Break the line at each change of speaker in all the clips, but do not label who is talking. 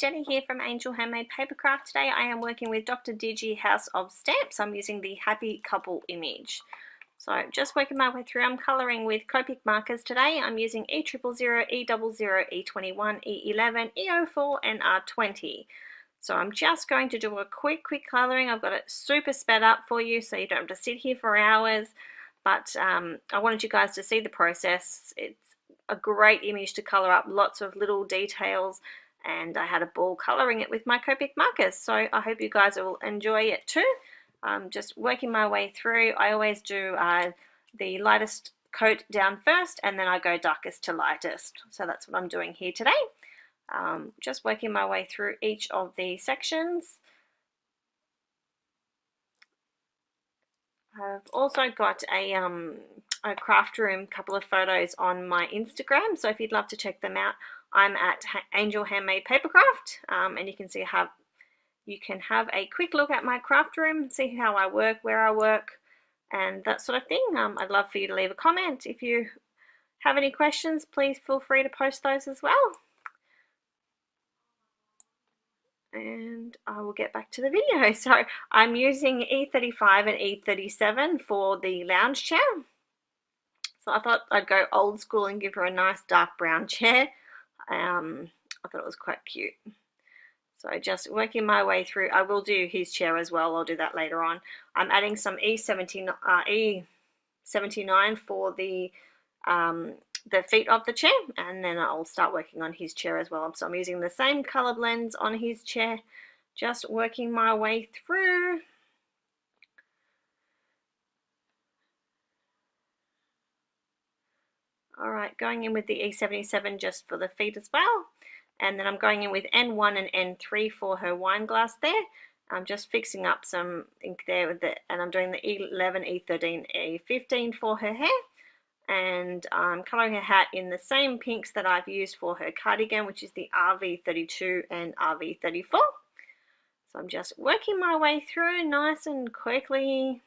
Deni here from Angel Handmade Papercraft. Today I am working with Dr. Digi House of Stamps. I'm using the Happy Couple image. So just working my way through. I'm colouring with Copic markers today. I'm using E000, E00, E21, E11, E04 and R20. So I'm just going to do a quick colouring. I've got it super sped up for you so you don't have to sit here for hours. But I wanted you guys to see the process. It's a great image to colour up, lots of little details, and I had a ball colouring it with my Copic markers. So I hope you guys will enjoy it too. Just working my way through. I always do the lightest coat down first and then I go darkest to lightest. So that's what I'm doing here today. Just working my way through each of the sections. I've also got a craft room couple of photos on my Instagram, so if you'd love to check them out, I'm at Angel Handmade Papercraft, and you can see you can have a quick look at my craft room, see how I work, where I work, and that sort of thing. I'd love for you to leave a comment. If you have any questions, please feel free to post those as well. And I will get back to the video. So I'm using E35 and E37 for the lounge chair. So I thought I'd go old school and give her a nice dark brown chair. I thought it was quite cute. So just working my way through. I will do his chair as well. I'll do that later on. I'm adding some E79 for the feet of the chair, and then I'll start working on his chair as well. So I'm using the same color blends on his chair, just working my way through. All right, going in with the E77 just for the feet as well. And then I'm going in with N1 and N3 for her wine glass there. I'm just fixing up some ink there with it, and I'm doing the E11, E13, E15 for her hair. And I'm colouring her hat in the same pinks that I've used for her cardigan, which is the RV32 and RV34. So I'm just working my way through nice and quickly.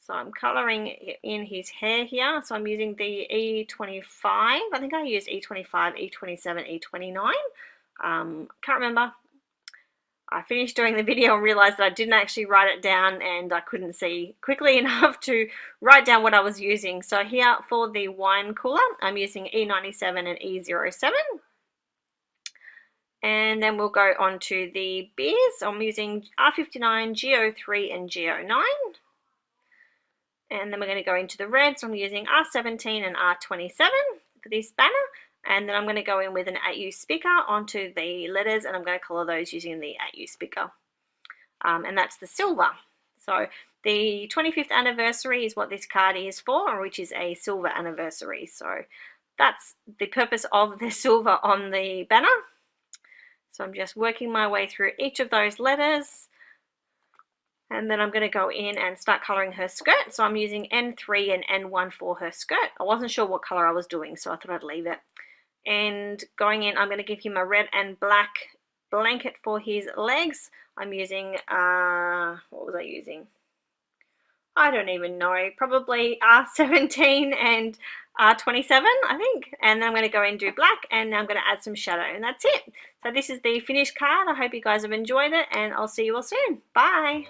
So I'm colouring in his hair here. So I'm using the E25. I think I used E25, E27, E29. Can't remember. I finished doing the video and realized that I didn't actually write it down and I couldn't see quickly enough to write down what I was using. So here for the wine cooler, I'm using E97 and E07. And then we'll go on to the beers. I'm using R59, G03 and G09. And then we're going to go into the red. So I'm using R17 and R27 for this banner. And then I'm going to go in with an 8U sticker onto the letters, and I'm going to colour those using the 8U sticker. And that's the silver. So the 25th anniversary is what this card is for, which is a silver anniversary. So that's the purpose of the silver on the banner. So I'm just working my way through each of those letters. And then I'm going to go in and start colouring her skirt. So I'm using N3 and N1 for her skirt. I wasn't sure what colour I was doing, so I thought I'd leave it. And going in, I'm going to give him a red and black blanket for his legs. I'm using, what was I using? I don't even know. Probably R17 and R27, I think. And then I'm going to go in and do black, and I'm going to add some shadow, and that's it. So this is the finished card. I hope you guys have enjoyed it, and I'll see you all soon. Bye.